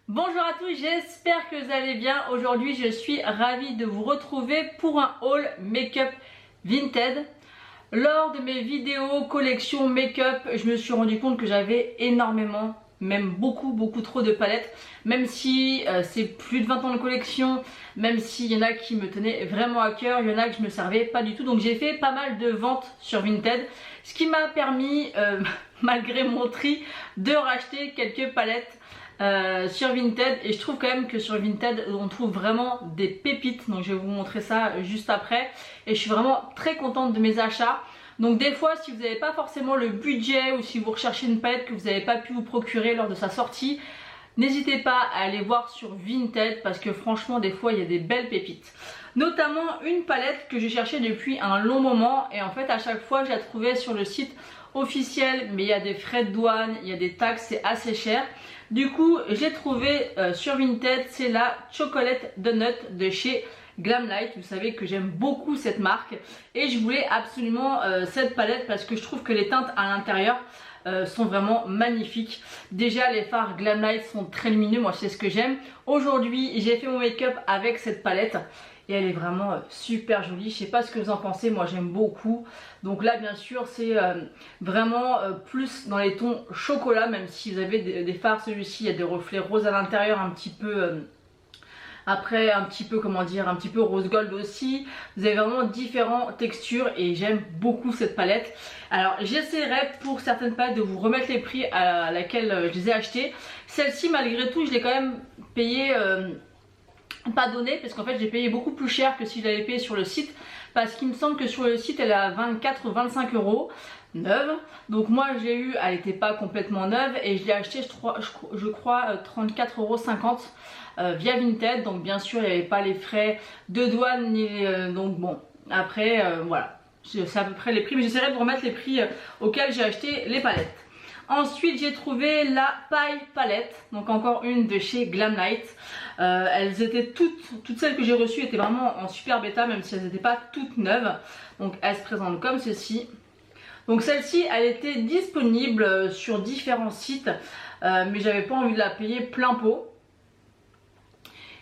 Bonjour à tous, j'espère que vous allez bien. Aujourd'hui je suis ravie de vous retrouver pour un haul make-up Vinted. Lors de mes vidéos collection make-up, je me suis rendu compte que j'avais énormément, même beaucoup trop de palettes. Même si c'est plus de 20 ans de collection, même s'il y en a qui me tenaient vraiment à cœur, il y en a que je me servais pas du tout. Donc j'ai fait pas mal de ventes sur Vinted, ce qui m'a permis, malgré mon tri, de racheter quelques palettes sur Vinted. Et je trouve quand même que sur Vinted on trouve vraiment des pépites, donc je vais vous montrer ça juste après. Et je suis vraiment très contente de mes achats. Donc des fois, si vous n'avez pas forcément le budget ou si vous recherchez une palette que vous n'avez pas pu vous procurer lors de sa sortie, n'hésitez pas à aller voir sur Vinted parce que franchement des fois il y a des belles pépites. Notamment une palette que je cherchais depuis un long moment et en fait à chaque fois je la trouvais sur le site officiel, mais il y a des frais de douane, il y a des taxes, c'est assez cher. Du coup j'ai trouvé sur Vinted, c'est la Chocolate Donut de chez Glamlite. Vous savez que j'aime beaucoup cette marque et je voulais absolument cette palette parce que je trouve que les teintes à l'intérieur sont vraiment magnifiques. Déjà les fards Glamlite sont très lumineux, moi c'est ce que j'aime. Aujourd'hui j'ai fait mon make-up avec cette palette et elle est vraiment super jolie. Je sais pas ce que vous en pensez, moi j'aime beaucoup. Donc là bien sûr c'est vraiment plus dans les tons chocolat, même si vous avez des fards, celui-ci il y a des reflets roses à l'intérieur, un petit peu après un petit peu comment dire, un petit peu rose gold aussi. Vous avez vraiment différentes textures et j'aime beaucoup cette palette. Alors j'essaierai pour certaines palettes de vous remettre les prix à laquelle je les ai achetées. Celle-ci malgré tout je l'ai quand même payée pas donnée, parce qu'en fait j'ai payé beaucoup plus cher que si je l'avais payé sur le site, parce qu'il me semble que sur le site elle est à 24 ou 25 euros neuve. Donc moi j'ai eu, elle n'était pas complètement neuve et je l'ai acheté je crois 34,50 € via Vinted. Donc bien sûr il n'y avait pas les frais de douane ni donc bon après voilà, c'est à peu près les prix, mais j'essaierai de vous remettre les prix auxquels j'ai acheté les palettes. Ensuite j'ai trouvé la paille palette, donc encore une de chez Glamlite. Elles étaient toutes celles que j'ai reçues étaient vraiment en super bêta, même si elles n'étaient pas toutes neuves. Donc elles se présentent comme ceci. Donc celle-ci elle était disponible sur différents sites, mais j'avais pas envie de la payer plein pot.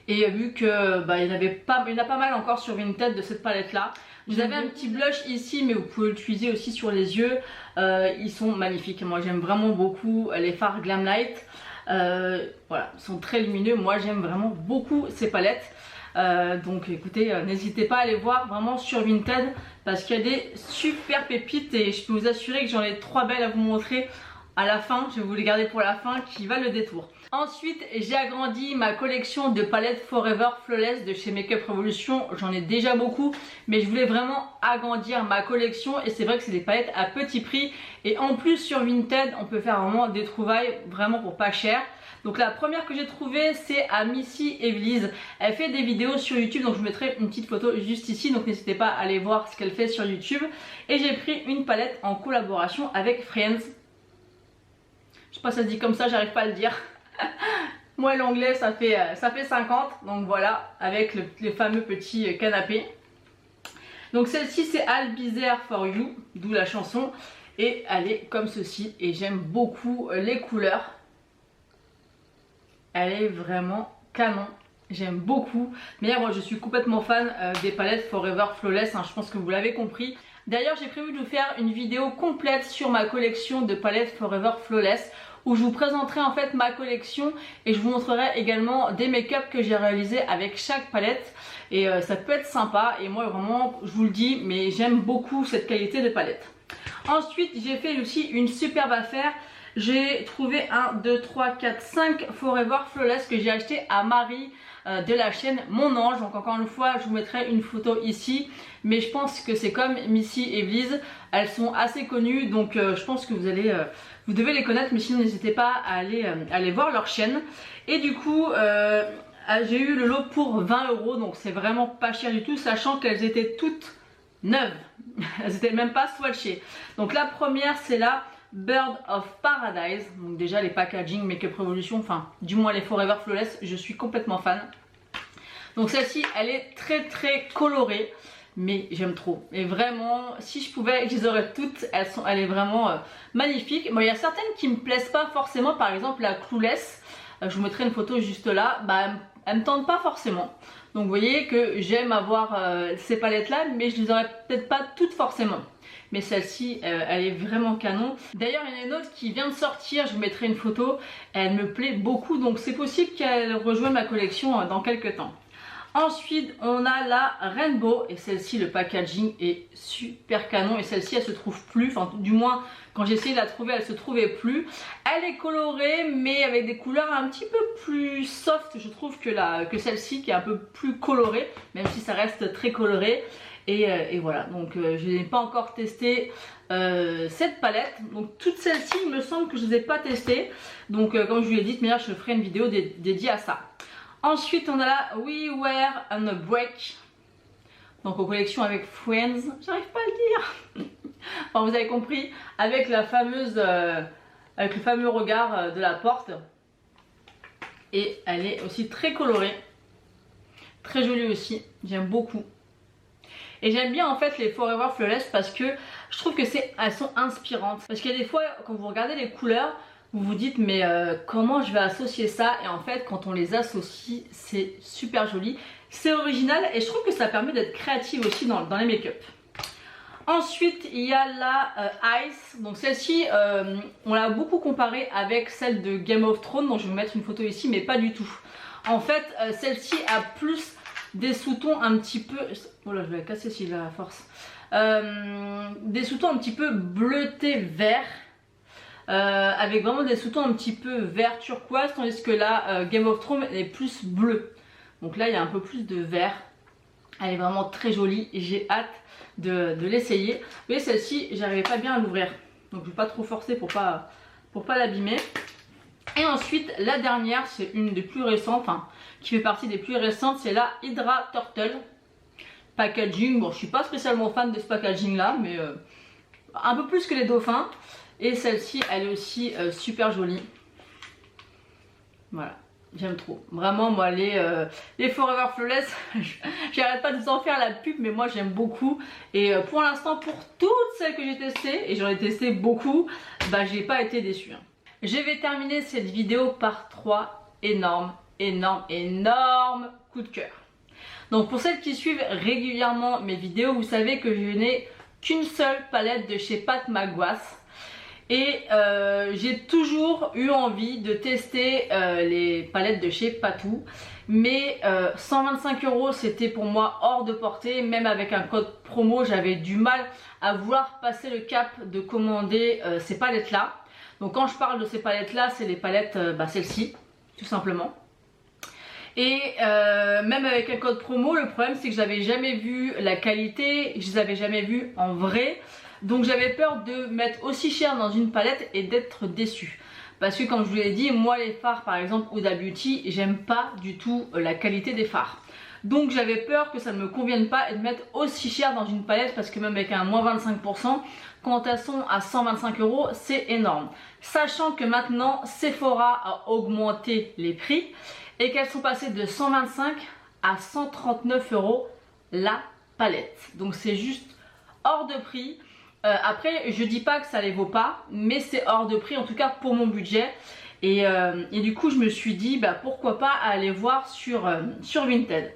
Et vu que il y en a pas mal encore sur Vinted de cette palette là. Vous avez un petit blush ici, mais vous pouvez l'utiliser aussi sur les yeux. Ils sont magnifiques. Moi j'aime vraiment beaucoup les fards Glamlite. Voilà, ils sont très lumineux. Moi j'aime vraiment beaucoup ces palettes. Donc écoutez, n'hésitez pas à aller voir vraiment sur Vinted parce qu'il y a des super pépites et je peux vous assurer que j'en ai 3 belles à vous montrer à la fin. Je vais vous les garder pour la fin qui valent le détour. Ensuite j'ai agrandi ma collection de palettes Forever Flawless de chez Makeup Revolution. J'en ai déjà beaucoup, mais je voulais vraiment agrandir ma collection et c'est vrai que c'est des palettes à petit prix et en plus sur Vinted on peut faire vraiment des trouvailles vraiment pour pas cher. Donc la première que j'ai trouvée c'est à Missy Evelise. Elle fait des vidéos sur YouTube, donc je vous mettrai une petite photo juste ici, donc n'hésitez pas à aller voir ce qu'elle fait sur YouTube. Et j'ai pris une palette en collaboration avec Friends. Je sais pas si ça se dit comme ça, j'arrive pas à le dire. Moi l'anglais ça fait 50, donc voilà, avec les fameux petits canapés. Donc celle-ci c'est I'll Be There For You, d'où la chanson. Et elle est comme ceci et j'aime beaucoup les couleurs. Elle est vraiment canon, j'aime beaucoup. Mais moi je suis complètement fan des palettes Forever Flawless, hein, je pense que vous l'avez compris. D'ailleurs j'ai prévu de vous faire une vidéo complète sur ma collection de palettes Forever Flawless, où je vous présenterai en fait ma collection et je vous montrerai également des make-up que j'ai réalisés avec chaque palette. Et ça peut être sympa et moi vraiment je vous le dis, mais j'aime beaucoup cette qualité de palette. Ensuite j'ai fait aussi une superbe affaire. J'ai trouvé 1, 2, 3, 4, 5 Forever Flawless que j'ai acheté à Marie de la chaîne Mon Ange. Donc encore une fois je vous mettrai une photo ici, mais je pense que c'est comme Missy Evelise, elles sont assez connues, donc je pense que vous devez les connaître, mais sinon n'hésitez pas à aller voir leur chaîne. Et du coup j'ai eu le lot pour 20 €, donc c'est vraiment pas cher du tout, sachant qu'elles étaient toutes neuves. Elles étaient même pas swatchées. Donc la première c'est la Bird of Paradise. Donc déjà les packaging Makeup Revolution, enfin du moins les Forever Flawless, je suis complètement fan. Donc celle-ci elle est très colorée, mais j'aime trop. Et vraiment, si je pouvais, je les aurais toutes. Elle est vraiment magnifique. Bon, il y a certaines qui me plaisent pas forcément. Par exemple, la Clueless, je vous mettrai une photo juste là. Bah, elle me tente pas forcément. Donc vous voyez que j'aime avoir ces palettes là, mais je les aurais peut-être pas toutes forcément. Mais celle-ci, elle est vraiment canon. D'ailleurs, il y en a une autre qui vient de sortir, je vous mettrai une photo. Elle me plaît beaucoup, donc c'est possible qu'elle rejoigne ma collection dans quelques temps. Ensuite, on a la Rainbow, et celle-ci, le packaging est super canon. Et celle-ci, elle se trouve plus, enfin du moins, quand j'ai essayé de la trouver, elle se trouvait plus. Elle est colorée, mais avec des couleurs un petit peu plus soft, je trouve, que celle-ci, qui est un peu plus colorée, même si ça reste très coloré. Et voilà, donc je n'ai pas encore testé cette palette. Donc toutes celles-ci, il me semble que je ne les ai pas testées. Donc comme je vous l'ai dit, mais là, je ferai une vidéo dédiée à ça. Ensuite, on a la We Wear on a Break. Donc en collection avec Friends, j'arrive pas à le dire. Enfin, vous avez compris, avec la fameuse, avec le fameux regard de la porte. Et elle est aussi très colorée, très jolie aussi. J'aime beaucoup. Et j'aime bien en fait les Forever Flawless parce que je trouve que elles sont inspirantes. Parce qu'il y a des fois, quand vous regardez les couleurs, vous vous dites mais comment je vais associer ça? Et en fait quand on les associe, c'est super joli. C'est original et je trouve que ça permet d'être créative aussi dans les make-up. Ensuite il y a la Ice. Donc celle-ci on l'a beaucoup comparée avec celle de Game of Thrones. Donc je vais vous mettre une photo ici mais pas du tout. En fait celle-ci a plus des sous-tons un petit peu... Oh là je vais la casser si j'ai la force. Des sous-tons un petit peu bleuté vert. Avec vraiment des sous-tons un petit peu vert turquoise. Tandis que là Game of Thrones est plus bleu. Donc là il y a un peu plus de vert. Elle est vraiment très jolie et j'ai hâte de l'essayer. Vous voyez celle-ci j'arrivais pas bien à l'ouvrir. Donc je vais pas trop forcer pour pas l'abîmer. Et ensuite la dernière c'est une des plus récentes, enfin qui fait partie des plus récentes, c'est la Hydra Turtle. Packaging, bon je suis pas spécialement fan de ce packaging là, mais un peu plus que les dauphins. Et celle-ci elle est aussi super jolie. Voilà, j'aime trop. Vraiment moi les Forever Flawless, j'arrête pas de vous en faire la pub, mais moi j'aime beaucoup. Et pour l'instant pour toutes celles que j'ai testées, et j'en ai testé beaucoup, bah j'ai pas été déçue. Je vais terminer cette vidéo par 3 énormes coups de cœur. Donc pour celles qui suivent régulièrement mes vidéos, vous savez que je n'ai qu'une seule palette de chez Pat McGrath. Et j'ai toujours eu envie de tester les palettes de chez Patou. Mais 125 € c'était pour moi hors de portée. Même avec un code promo j'avais du mal à vouloir passer le cap de commander ces palettes là. Donc quand je parle de ces palettes là, c'est les palettes, celle-ci, tout simplement. Et même avec un code promo, le problème c'est que j'avais jamais vu la qualité, je les avais jamais vues en vrai. Donc j'avais peur de mettre aussi cher dans une palette et d'être déçue. Parce que comme je vous l'ai dit, moi les fards par exemple Huda Beauty, j'aime pas du tout la qualité des fards. Donc j'avais peur que ça ne me convienne pas et de mettre aussi cher dans une palette, parce que même avec un moins 25%, quand elles sont à 125 €, c'est énorme. Sachant que maintenant Sephora a augmenté les prix et qu'elles sont passées de 125 à 139 € la palette. Donc c'est juste hors de prix. Après je dis pas que ça les vaut pas, mais c'est hors de prix en tout cas pour mon budget. Et du coup je me suis dit pourquoi pas aller voir sur Vinted.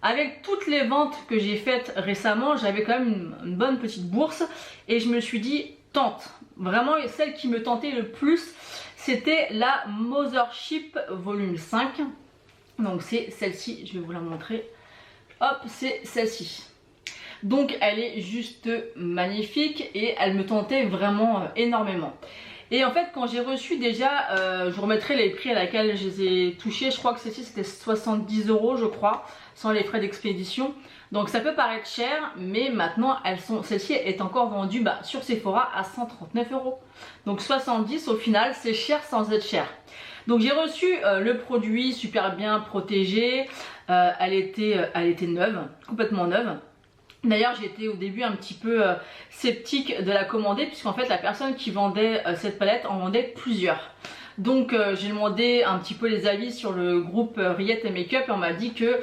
Avec toutes les ventes que j'ai faites récemment, j'avais quand même une bonne petite bourse et je me suis dit tente. Vraiment celle qui me tentait le plus, c'était la Mothership volume 5. Donc c'est celle-ci, je vais vous la montrer. Hop, c'est celle-ci. Donc elle est juste magnifique et elle me tentait vraiment énormément. Et en fait quand j'ai reçu déjà, je vous remettrai les prix à laquelle je les ai touchés. Je crois que celle-ci c'était 70 € je crois, sans les frais d'expédition. Donc ça peut paraître cher, mais maintenant celle-ci est encore vendue sur Sephora à 139 €. Donc 70 au final, c'est cher sans être cher. Donc j'ai reçu le produit super bien protégé. Elle était neuve, complètement neuve. D'ailleurs j'étais au début un petit peu sceptique de la commander, puisqu'en fait la personne qui vendait cette palette en vendait plusieurs. Donc j'ai demandé un petit peu les avis sur le groupe Riette et Make-up et on m'a dit que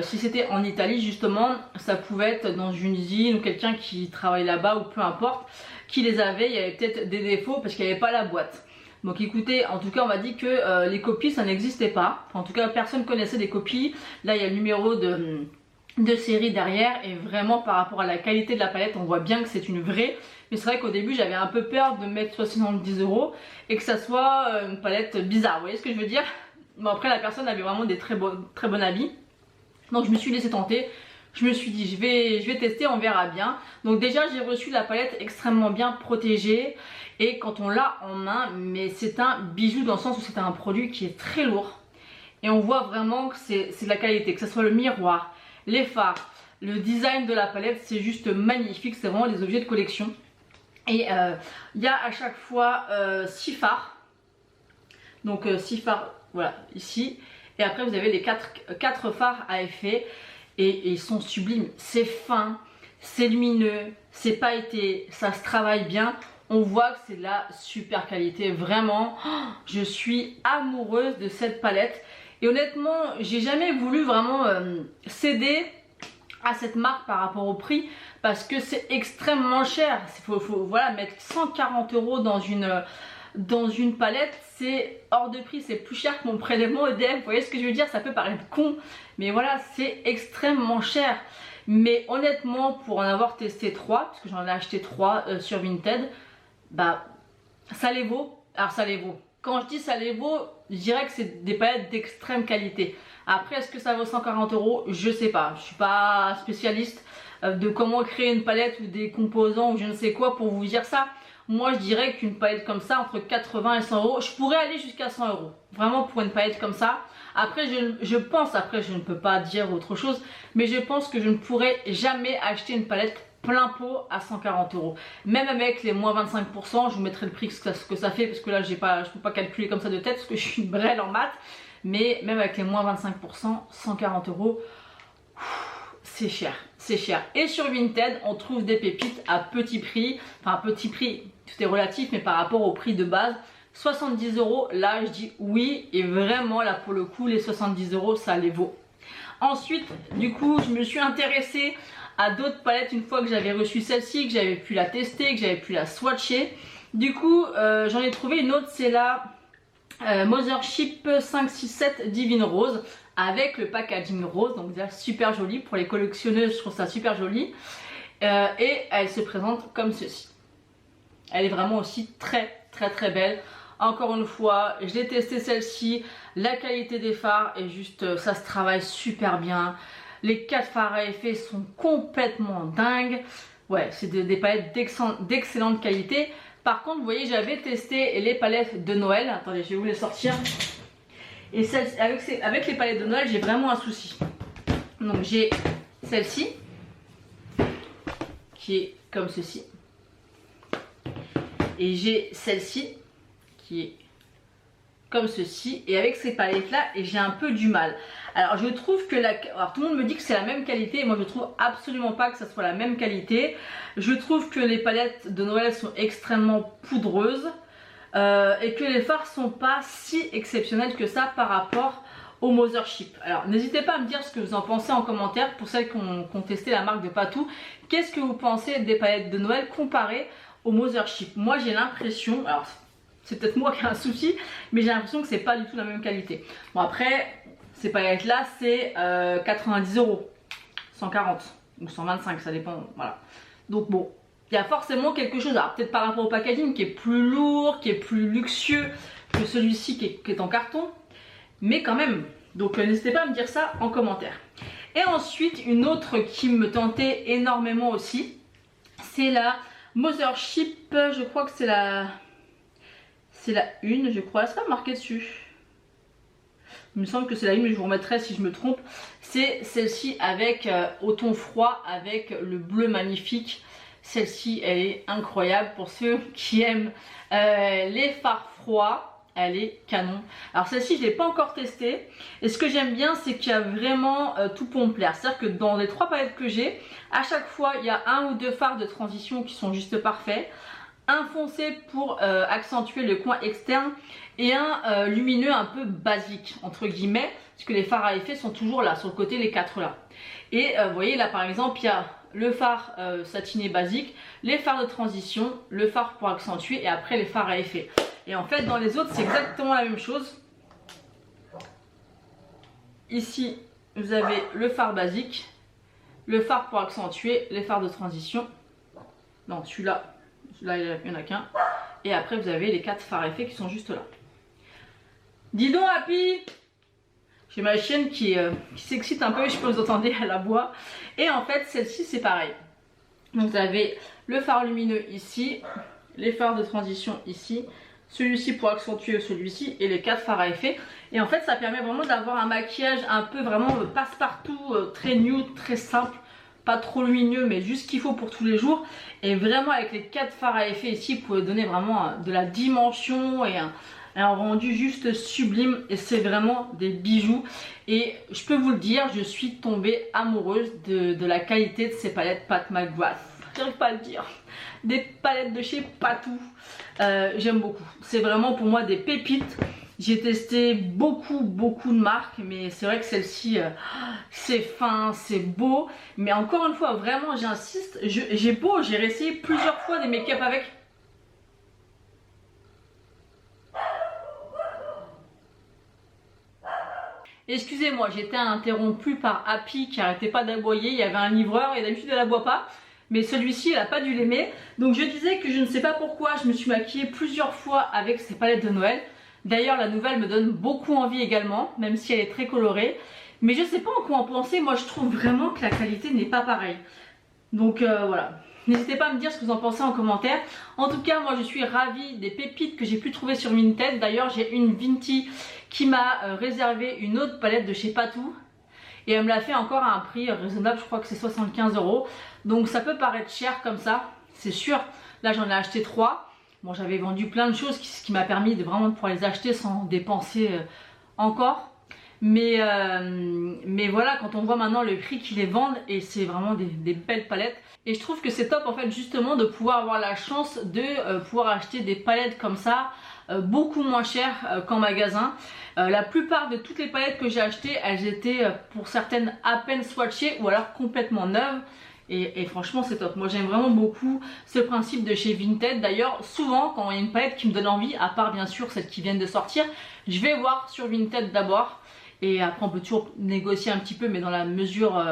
si c'était en Italie justement, ça pouvait être dans une usine ou quelqu'un qui travaille là-bas ou peu importe, qui les avait, il y avait peut-être des défauts parce qu'il n'y avait pas la boîte. Donc écoutez, en tout cas on m'a dit que les copies ça n'existait pas, enfin, en tout cas personne connaissait des copies. Là il y a le numéro de série derrière et vraiment par rapport à la qualité de la palette on voit bien que c'est une vraie. Mais c'est vrai qu'au début j'avais un peu peur de mettre 70 € et que ça soit une palette bizarre, vous voyez ce que je veux dire. Bon après la personne avait vraiment des très bon avis, donc je me suis laissé tenter. Je me suis dit je vais tester, on verra bien. Donc déjà j'ai reçu la palette extrêmement bien protégée et quand on l'a en main, mais c'est un bijou dans le sens où c'est un produit qui est très lourd et on voit vraiment que c'est de la qualité, que ce soit le miroir, les fards, le design de la palette, c'est juste magnifique, c'est vraiment des objets de collection. Et il y a à chaque fois 6 fards, donc 6 fards voilà ici, et après vous avez les 4 fards à effet et ils sont sublimes, c'est fin, c'est lumineux, c'est pailleté, ça se travaille bien. On voit que c'est de la super qualité, vraiment. Je suis amoureuse de cette palette. Et honnêtement, j'ai jamais voulu vraiment céder à cette marque par rapport au prix. Parce que c'est extrêmement cher. Il faut voilà, mettre 140 € dans une palette. C'est hors de prix, c'est plus cher que mon prélèvement EDF. Vous voyez ce que je veux dire? Ça peut paraître con. Mais voilà, c'est extrêmement cher. Mais honnêtement, pour en avoir testé 3, parce que j'en ai acheté 3 sur Vinted, bah ça les vaut. Alors ça les vaut. Quand je dis ça les vaut, je dirais que c'est des palettes d'extrême qualité. Après est-ce que ça vaut 140 €? Je sais pas. Je suis pas spécialiste de comment créer une palette ou des composants ou je ne sais quoi pour vous dire ça. Moi je dirais qu'une palette comme ça entre 80 et 100 €, je pourrais aller jusqu'à 100 €. Vraiment pour une palette comme ça. Après je pense, après je ne peux pas dire autre chose, mais je pense que je ne pourrais jamais acheter une palette plein pot à 140 €. Même avec les moins 25%, je vous mettrai le prix que ça fait parce que là je peux pas calculer comme ça de tête parce que je suis une brêle en maths. Mais même avec les moins 25%, 140 €, c'est cher, c'est cher. Et sur Vinted, on trouve des pépites à petit prix, enfin à petit prix, tout est relatif, mais par rapport au prix de base, 70 €, là je dis oui, et vraiment là pour le coup, les 70 € ça les vaut. Ensuite, du coup, je me suis intéressée à d'autres palettes une fois que j'avais reçu celle-ci, que j'avais pu la tester, que j'avais pu la swatcher. Du coup, j'en ai trouvé une autre, c'est la Mothership 567 Divine Rose avec le packaging rose, donc déjà super joli pour les collectionneuses, je trouve ça super joli. Et elle se présente comme ceci. Elle est vraiment aussi très belle. Encore une fois, je l'ai testé celle-ci, la qualité des fards est juste, ça se travaille super bien. Les 4 fards à effet sont complètement dingues. Ouais, c'est des palettes d'excellente qualité. Par contre, vous voyez, j'avais testé les palettes de Noël. Attendez, je vais vous les sortir. Et avec les palettes de Noël, j'ai vraiment un souci. Donc j'ai celle-ci, qui est comme ceci. Et j'ai celle-ci, qui est comme ceci. Et avec ces palettes-là, j'ai un peu du mal. Alors je trouve que alors tout le monde me dit que c'est la même qualité et moi je trouve absolument pas que ça soit la même qualité. Je trouve que les palettes de Noël sont extrêmement poudreuses et que les fards sont pas si exceptionnels que ça par rapport au Mothership. Alors n'hésitez pas à me dire ce que vous en pensez en commentaire pour celles qui ont testé la marque de Patou. Qu'est-ce que vous pensez des palettes de Noël comparées au Mothership? Moi j'ai l'impression, alors c'est peut-être moi qui ai un souci, mais j'ai l'impression que c'est pas du tout la même qualité. Bon après, ces palettes là c'est 90 €, 140 ou 125, ça dépend, voilà. Donc bon, il y a forcément quelque chose, alors peut-être par rapport au packaging qui est plus lourd, qui est plus luxueux que celui-ci qui est en carton, mais quand même. Donc n'hésitez pas à me dire ça en commentaire. Et ensuite, une autre qui me tentait énormément aussi, c'est la Mothership, je crois que c'est la 1, je crois, c'est pas marqué dessus. Il me semble que c'est la 1, mais je vous remettrai si je me trompe. C'est celle-ci avec au ton froid, avec le bleu magnifique. Celle-ci, elle est incroyable pour ceux qui aiment les fards froids. Elle est canon. Alors celle-ci, je ne l'ai pas encore testée. Et ce que j'aime bien, c'est qu'il y a vraiment tout pour me plaire. C'est-à-dire que dans les 3 palettes que j'ai, à chaque fois, il y a 1 ou 2 fards de transition qui sont juste parfaits. un foncé pour accentuer le coin externe et un lumineux un peu basique entre guillemets, parce que les fards à effet sont toujours là sur le côté, les 4 là. Et vous voyez là par exemple il y a le phare satiné basique, les fards de transition, le phare pour accentuer et après les fards à effet. Et en fait dans les autres c'est exactement la même chose. Ici vous avez le phare basique, le phare pour accentuer, les fards de transition. Non, celui-là il n'y en a qu'un. Et après vous avez les 4 fards à effet qui sont juste là. Dis donc Happy! J'ai ma chienne qui s'excite un peu, je peux vous entendre, elle aboie. Et en fait celle-ci c'est pareil. Donc vous avez le phare lumineux ici, les fards de transition ici, celui-ci pour accentuer celui-ci et les 4 fards à effet. Et en fait ça permet vraiment d'avoir un maquillage un peu vraiment passe-partout, très nude, très simple. Pas trop lumineux mais juste ce qu'il faut pour tous les jours. Et vraiment avec les 4 fards à effet ici, vous pouvez donner vraiment de la dimension et un rendu juste sublime. Et c'est vraiment des bijoux. Et je peux vous le dire, je suis tombée amoureuse de la qualité de ces palettes Pat McGrath. J'arrive pas à le dire. Des palettes de chez Patou. J'aime beaucoup. C'est vraiment pour moi des pépites. J'ai testé beaucoup de marques, mais c'est vrai que celle-ci c'est fin, c'est beau. Mais encore une fois, vraiment j'insiste, j'ai réessayé plusieurs fois des make-up avec. Excusez-moi, j'étais interrompue par Happy qui arrêtait pas d'aboyer. Il y avait un livreur et d'habitude elle aboie pas. Mais celui-ci, elle n'a pas dû l'aimer. Donc je disais que je ne sais pas pourquoi je me suis maquillée plusieurs fois avec ces palettes de Noël. D'ailleurs la nouvelle me donne beaucoup envie également, même si elle est très colorée. Mais je sais pas en quoi en penser, moi je trouve vraiment que la qualité n'est pas pareille. Donc voilà, n'hésitez pas à me dire ce que vous en pensez en commentaire. En tout cas moi je suis ravie des pépites que j'ai pu trouver sur Vinted. D'ailleurs j'ai une Vinti qui m'a réservé une autre palette de chez Patou. Et elle me l'a fait encore à un prix raisonnable, je crois que c'est 75 €. Donc ça peut paraître cher comme ça, c'est sûr. Là j'en ai acheté 3. Bon, j'avais vendu plein de choses, ce qui m'a permis de vraiment pouvoir les acheter sans dépenser encore. Mais voilà, quand on voit maintenant le prix qu'ils les vendent, et c'est vraiment des belles palettes. Et je trouve que c'est top en fait justement de pouvoir avoir la chance de pouvoir acheter des palettes comme ça, beaucoup moins chères qu'en magasin. La plupart de toutes les palettes que j'ai achetées, elles étaient pour certaines à peine swatchées ou alors complètement neuves. Et franchement c'est top, moi j'aime vraiment beaucoup ce principe de chez Vinted. D'ailleurs souvent quand il y a une palette qui me donne envie, à part bien sûr celles qui viennent de sortir, je vais voir sur Vinted d'abord. Et après on peut toujours négocier un petit peu mais dans la mesure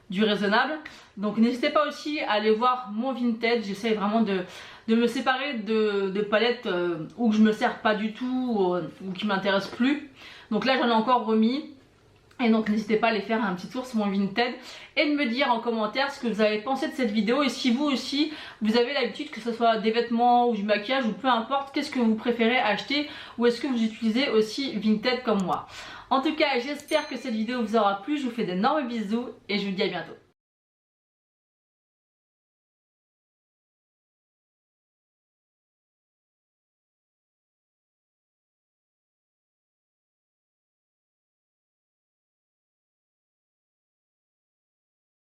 du raisonnable. Donc n'hésitez pas aussi à aller voir mon Vinted, j'essaye vraiment de me séparer de palettes où je me sers pas du tout ou qui m'intéressent plus. Donc là j'en ai encore remis. Et donc n'hésitez pas à aller faire un petit tour sur mon Vinted et de me dire en commentaire ce que vous avez pensé de cette vidéo. Et si vous aussi vous avez l'habitude, que ce soit des vêtements ou du maquillage ou peu importe, qu'est-ce que vous préférez acheter, ou est-ce que vous utilisez aussi Vinted comme moi. En tout cas j'espère que cette vidéo vous aura plu, je vous fais d'énormes bisous et je vous dis à bientôt.